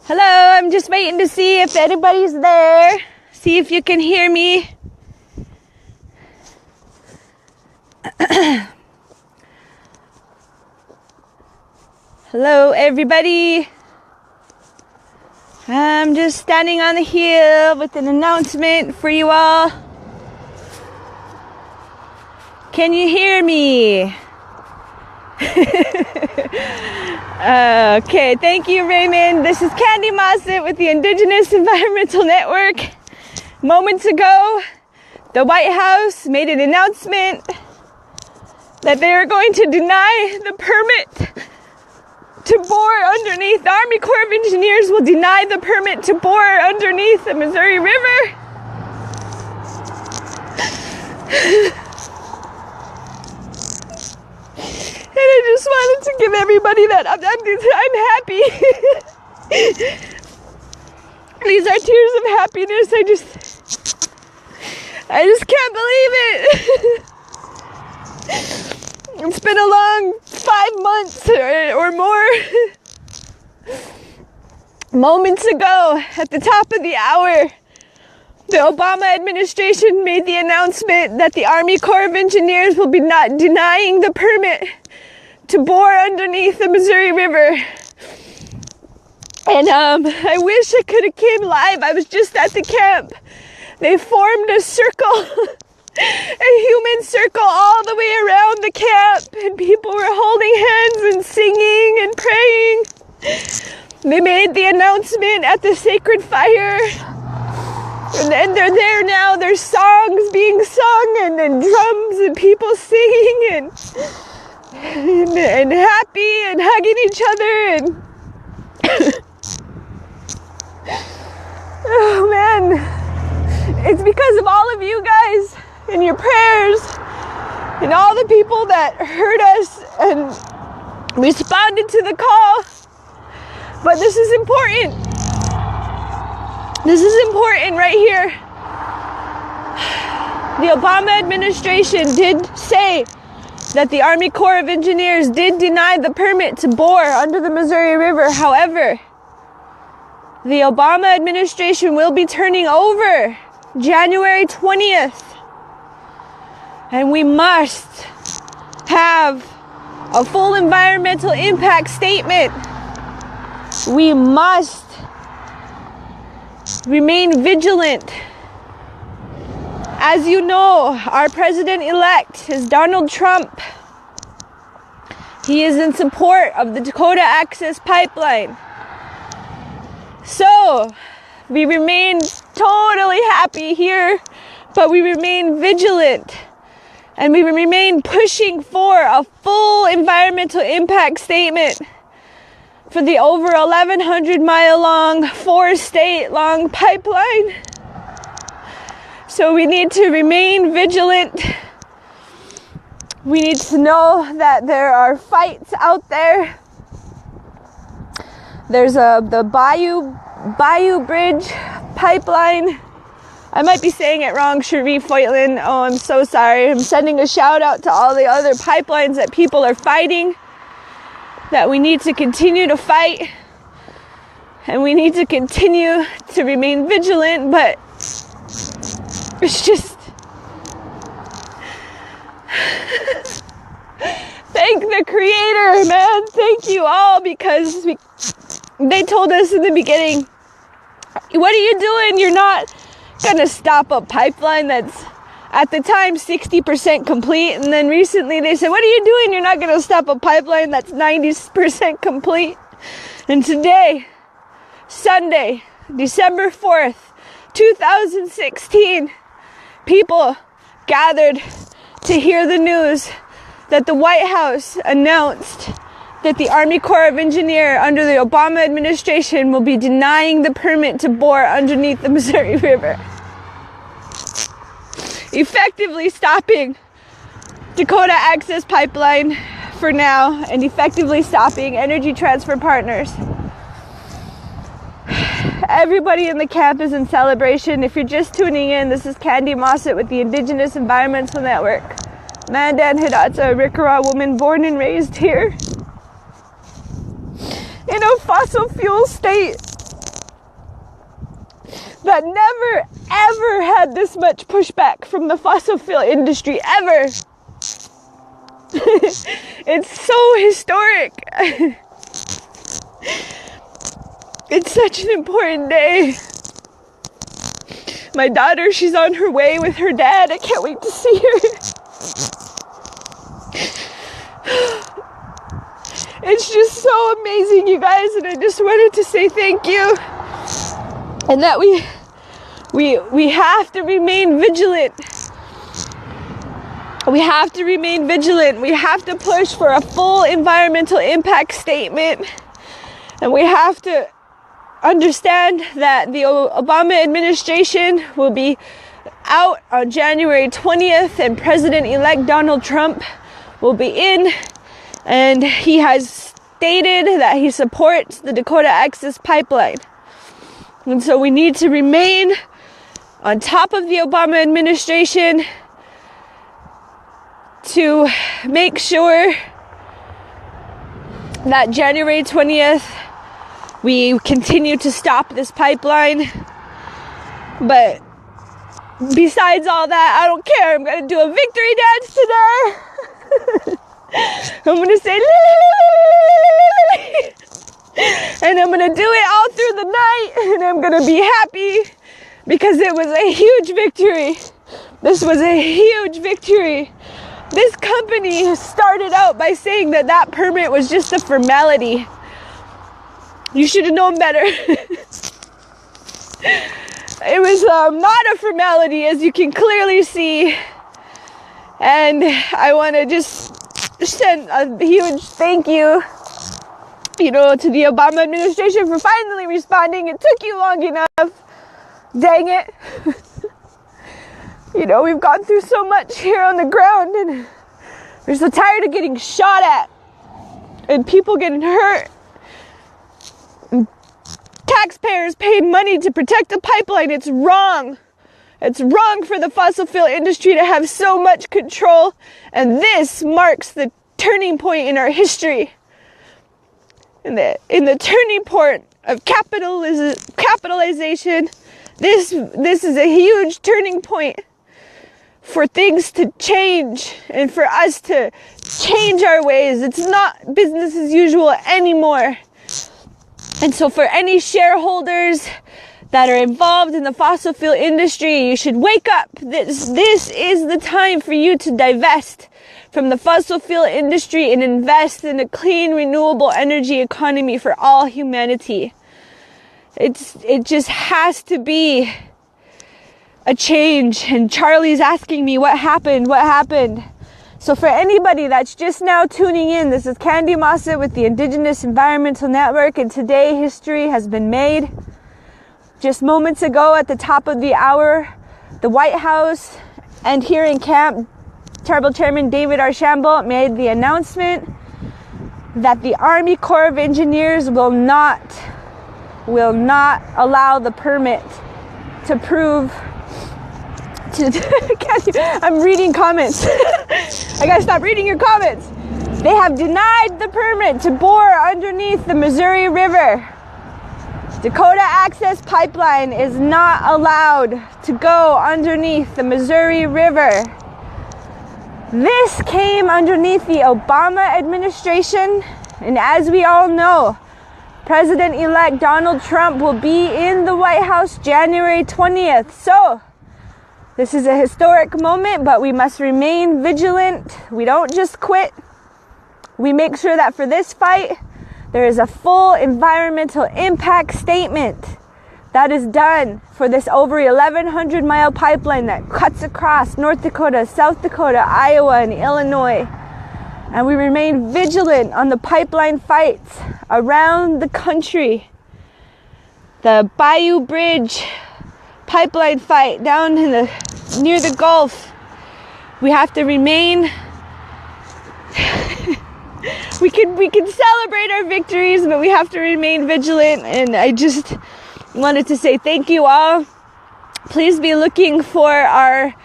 Hello, I'm just waiting to see if anybody's there. See if you can hear me. Hello, everybody. I'm just standing on the hill with an announcement for you all. Can you hear me? Okay, thank you, Raymond. This is Candy Mossett with the Indigenous Environmental Network. Moments ago, the White House made an announcement that they are going to deny the permit to bore underneath. The Army Corps of Engineers will deny the permit to bore underneath the Missouri River. And I just wanted to give everybody that I'm happy. These are tears of happiness. I just can't believe it. It's been a long 5 months or more. Moments ago, at the top of the hour, the Obama administration made the announcement that the Army Corps of Engineers will be not denying the permit to bore underneath the Missouri River. And I wish I could have came live. I was just at the camp. They formed a circle, a human circle all the way around the camp, and people were holding hands and singing and praying. They made the announcement at the sacred fire. And they're there now. There's songs being sung and drums and people singing and happy and hugging each other and oh man, it's because of all of you guys and your prayers and all the people that heard us and responded to the call. But this is important. This is important right here. The Obama administration did say that the Army Corps of Engineers did deny the permit to bore under the Missouri River. However, the Obama administration will be turning over January 20th. And we must have a full environmental impact statement. We must remain vigilant. As you know, our president-elect is Donald Trump. He is in support of the Dakota Access Pipeline. So, we remain totally happy here, but we remain vigilant. And we remain pushing for a full environmental impact statement for the over 1,100 mile long, 4-state long pipeline. So we need to remain vigilant. We need to know that there are fights out there. There's the Bayou Bridge pipeline. I might be saying it wrong, Cherie Foytlin. Oh, I'm so sorry. I'm sending a shout out to all the other pipelines that people are fighting, that we need to continue to fight. And we need to continue to remain vigilant, but it's just thank the Creator, man. Thank you all, because they told us in the beginning, what are you doing? You're not gonna stop a pipeline that's at the time 60% complete. And then recently they said, what are you doing? You're not gonna stop a pipeline that's 90% complete. And today, Sunday, December 4th, 2016, people gathered to hear the news that the White House announced that the Army Corps of Engineers under the Obama administration will be denying the permit to bore underneath the Missouri River, effectively stopping Dakota Access Pipeline for now and effectively stopping Energy Transfer Partners. Everybody in the camp is in celebration. If you're just tuning in, this is Candy Mossett with the Indigenous Environmental Network. Mandan Hidatsa, Rikara woman born and raised here in a fossil fuel state that never ever had this much pushback from the fossil fuel industry ever. It's so historic. It's such an important day. My daughter, she's on her way with her dad. I can't wait to see her. It's just so amazing, you guys, and I just wanted to say thank you. And that we have to remain vigilant. We have to remain vigilant. We have to push for a full environmental impact statement. And we have to understand that the Obama administration will be out on January 20th and President-elect Donald Trump will be in, and he has stated that he supports the Dakota Access Pipeline. And so we need to remain on top of the Obama administration to make sure that January 20th we continue to stop this pipeline. But besides all that, I don't care. I'm going to do a victory dance today. I'm going to say and I'm going to do it all through the night, and I'm going to be happy because it was a huge victory. This was a huge victory. This company started out by saying that that permit was just a formality. You should have known better. It was not a formality, as you can clearly see. And I want to just send a huge thank you, to the Obama administration for finally responding. It took you long enough. Dang it. We've gone through so much here on the ground, and we're so tired of getting shot at and people getting hurt. And taxpayers paying money to protect the pipeline. It's wrong. It's wrong for the fossil fuel industry to have so much control, and this marks the turning point in our history. In the turning point of capitalization, this is a huge turning point for things to change and for us to change our ways. It's not business as usual anymore. And so for any shareholders that are involved in the fossil fuel industry, you should wake up. This is the time for you to divest from the fossil fuel industry and invest in a clean, renewable energy economy for all humanity. It just has to be a change. And Charlie's asking me what happened. So for anybody that's just now tuning in, this is Candy Mossett with the Indigenous Environmental Network, and today history has been made. Just moments ago at the top of the hour, the White House and here in camp, Tribal Chairman David Archambault made the announcement that the Army Corps of Engineers will not allow the permit to prove I'm reading comments. I gotta stop reading your comments. They have denied the permit to bore underneath the Missouri River. Dakota Access Pipeline is not allowed to go underneath the Missouri River. This came underneath the Obama administration, and as we all know, President-elect Donald Trump will be in the White House January 20th. So, this is a historic moment, but we must remain vigilant. We don't just quit. We make sure that for this fight, there is a full environmental impact statement that is done for this over 1,100 mile pipeline that cuts across North Dakota, South Dakota, Iowa, and Illinois. And we remain vigilant on the pipeline fights around the country. The Bayou Bridge pipeline fight down near the Gulf. We have to remain. we can celebrate our victories, but we have to remain vigilant. And I just wanted to say thank you all. Please be looking for our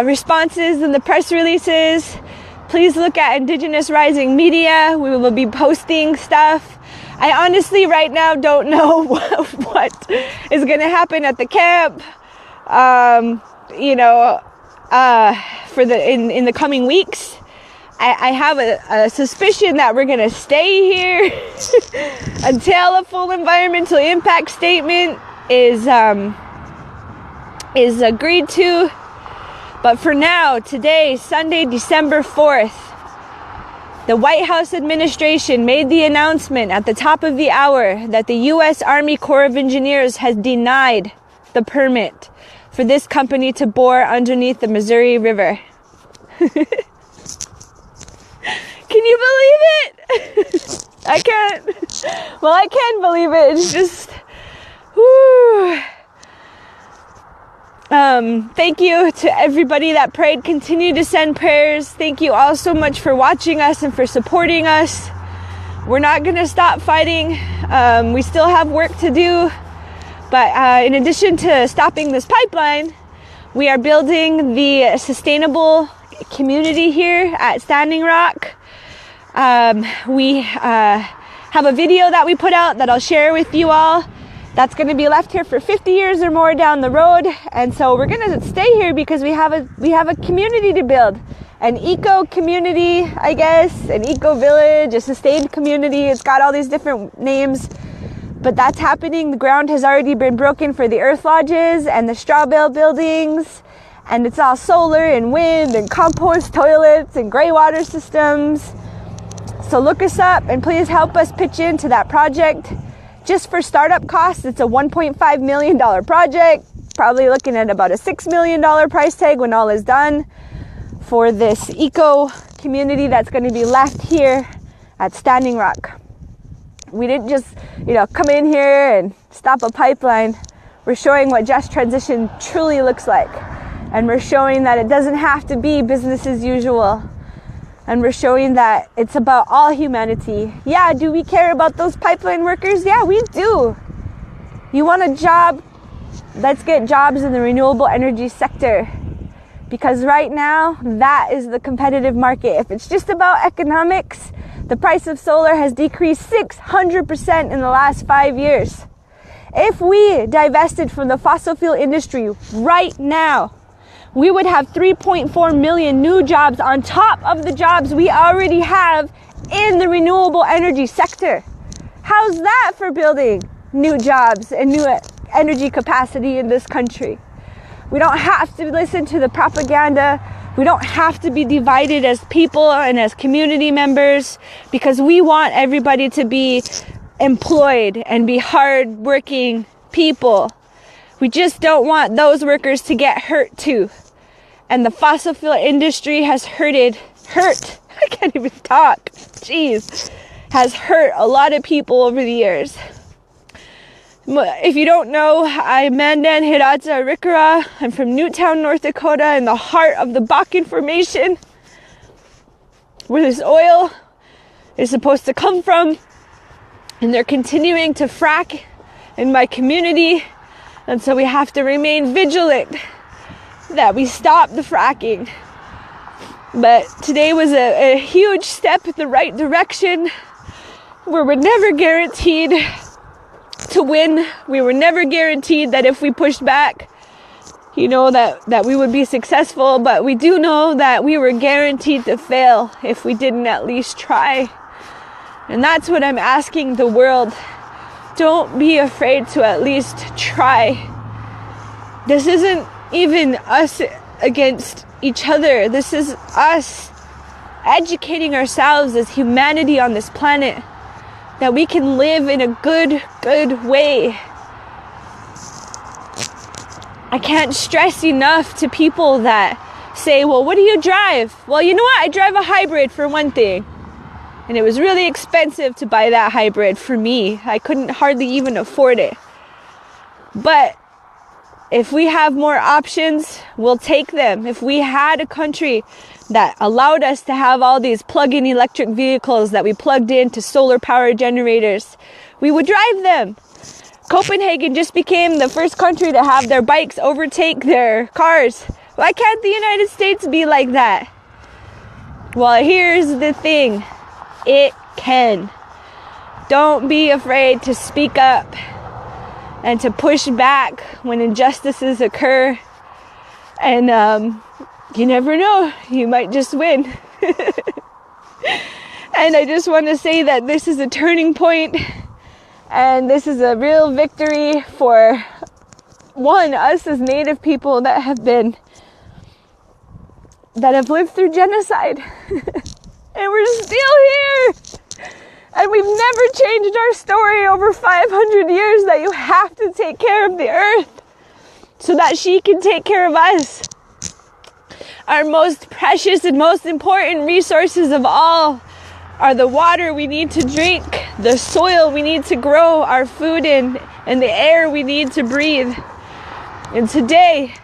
responses in the press releases. Please look at Indigenous Rising Media. We will be posting stuff I honestly right now don't know what is going to happen at the camp, for in the coming weeks. I have a suspicion that we're going to stay here until a full environmental impact statement is agreed to. But for now, today, Sunday, December 4th, the White House administration made the announcement at the top of the hour that the U.S. Army Corps of Engineers has denied the permit for this company to bore underneath the Missouri River. Can you believe it? I can't. Well, I can believe it. It's just, whoo. Thank you to everybody that prayed. Continue to send prayers. Thank you all so much for watching us and for supporting us. We're not going to stop fighting. We still have work to do. But in addition to stopping this pipeline, we are building the sustainable community here at Standing Rock. We have a video that we put out that I'll share with you all. That's going to be left here for 50 years or more down the road. And so we're going to stay here because we have a community to build. An eco community, I guess, an eco village, a sustained community. It's got all these different names, but that's happening. The ground has already been broken for the earth lodges and the straw bale buildings. And it's all solar and wind and compost toilets and gray water systems. So look us up and please help us pitch into that project. Just for startup costs, it's a $1.5 million project, probably looking at about a $6 million price tag when all is done for this eco community that's going to be left here at Standing Rock. We didn't just, come in here and stop a pipeline. We're showing what just transition truly looks like. And we're showing that it doesn't have to be business as usual. And we're showing that it's about all humanity. Yeah, do we care about those pipeline workers? Yeah, we do. You want a job? Let's get jobs in the renewable energy sector. Because right now, that is the competitive market. If it's just about economics, the price of solar has decreased 600% in the last 5 years. If we divested from the fossil fuel industry right now, we would have 3.4 million new jobs on top of the jobs we already have in the renewable energy sector. How's that for building new jobs and new energy capacity in this country? We don't have to listen to the propaganda. We don't have to be divided as people and as community members because we want everybody to be employed and be hard-working people. We just don't want those workers to get hurt too. And the fossil fuel industry has hurt. I can't even talk. Jeez. Has hurt a lot of people over the years. If you don't know, I'm Mandan Hiratsa Rikara. I'm from Newtown, North Dakota, in the heart of the Bakken Formation, where this oil is supposed to come from. And they're continuing to frack in my community. And so we have to remain vigilant that we stop the fracking. But today was a huge step in the right direction, where we're never guaranteed to win. We were never guaranteed that if we pushed back, that we would be successful. But we do know that we were guaranteed to fail if we didn't at least try. And that's what I'm asking the world. Don't be afraid to at least try. This isn't even us against each other. This is us educating ourselves as humanity on this planet, that we can live in a good way. I can't stress enough to people that say, well, what do you drive? Well, you know what? I drive a hybrid for one thing. And it was really expensive to buy that hybrid for me. I couldn't hardly even afford it. But if we have more options, we'll take them. If we had a country that allowed us to have all these plug-in electric vehicles that we plugged into solar power generators, we would drive them. Copenhagen just became the first country to have their bikes overtake their cars. Why can't the United States be like that? Well, here's the thing. It can. Don't be afraid to speak up and to push back when injustices occur. And you never know, you might just win. And I just want to say that this is a turning point, and this is a real victory for us as Native people that have lived through genocide. And we're still here. And we've never changed our story over 500 years that you have to take care of the earth so that she can take care of us. Our most precious and most important resources of all are the water we need to drink, the soil we need to grow our food in, and the air we need to breathe. And today,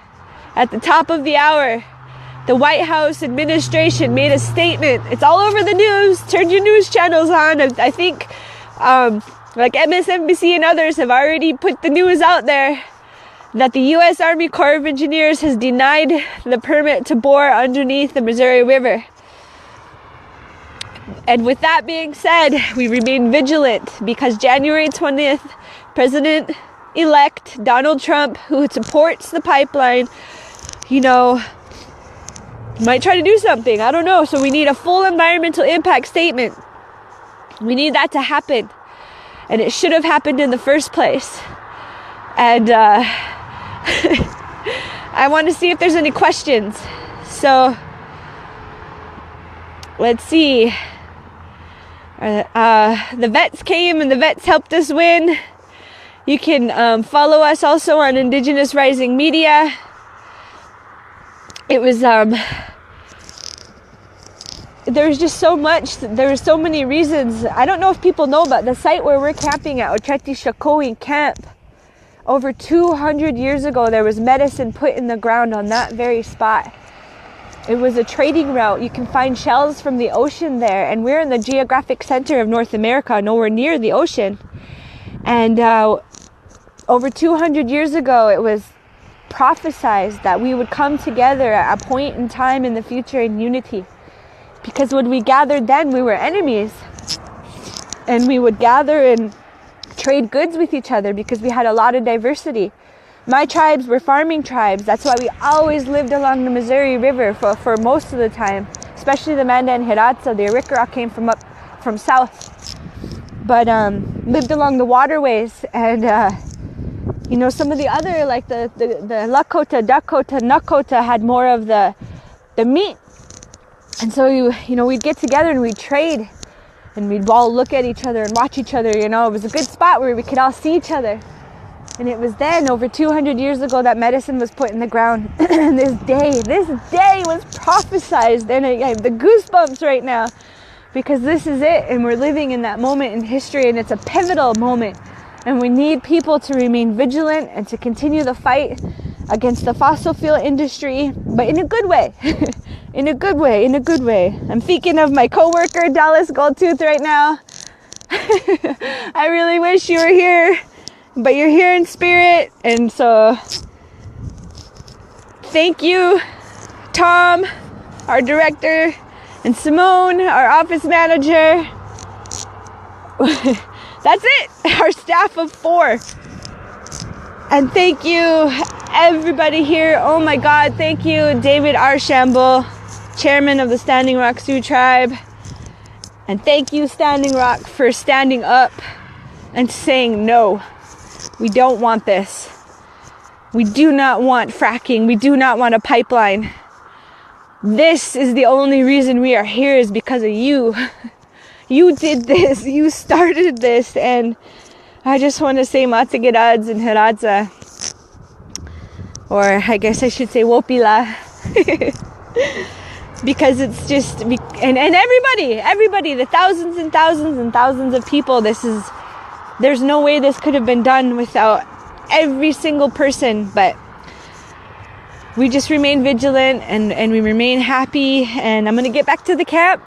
at the top of the hour, the White House administration made a statement. It's all over the news. Turn your news channels on. I think like MSNBC and others have already put the news out there that the U.S. Army Corps of Engineers has denied the permit to bore underneath the Missouri River. And with that being said, we remain vigilant because January 20th, President-elect Donald Trump, who supports the pipeline, might try to do something. I don't know. So we need a full environmental impact statement. We need that to happen. And it should have happened in the first place. And I want to see if there's any questions. So let's see. The vets came and the vets helped us win. You can follow us also on Indigenous Rising Media. It was there was just so much. There were so many reasons. I don't know if people know about the site where we're camping at, Ocheti Shakoi Camp. Over 200 years ago, there was medicine put in the ground on that very spot. It was a trading route. You can find shells from the ocean there, and we're in the geographic center of North America, nowhere near the ocean. And over 200 years ago, it was prophesized that we would come together at a point in time in the future in unity. Because when we gathered then, we were enemies. And we would gather and trade goods with each other because we had a lot of diversity. My tribes were farming tribes. That's why we always lived along the Missouri River for most of the time. Especially the Manda and Hidatsa. The Arikara came from south. But lived along the waterways. And some of the other, like the Lakota, Dakota, Nakota had more of the meat. And so, we'd get together and we'd trade. And we'd all look at each other and watch each other, It was a good spot where we could all see each other. And it was then, over 200 years ago, that medicine was put in the ground. And this day was prophesized. And I have the goosebumps right now. Because this is it. And we're living in that moment in history. And it's a pivotal moment. And we need people to remain vigilant and to continue the fight against the fossil fuel industry. But in a good way. In a good way. I'm thinking of my coworker, Dallas Goldtooth, right now. I really wish you were here. But you're here in spirit. And so, thank you, Tom, our director, and Simone, our office manager. That's it. Our staff of 4. And thank you, everybody here. Oh my God, thank you, David Archambault, chairman of the Standing Rock Sioux Tribe. And thank you, Standing Rock, for standing up and saying no. We don't want this. We do not want fracking. We do not want a pipeline. This is the only reason we are here, is because of you. You did this. You started this. And I just want to say Matagirads and Hiradza. Or I guess I should say Wopila. Because it's just, and everybody, the thousands and thousands and thousands of people, there's no way this could have been done without every single person. But we just remain vigilant and we remain happy. And I'm going to get back to the camp.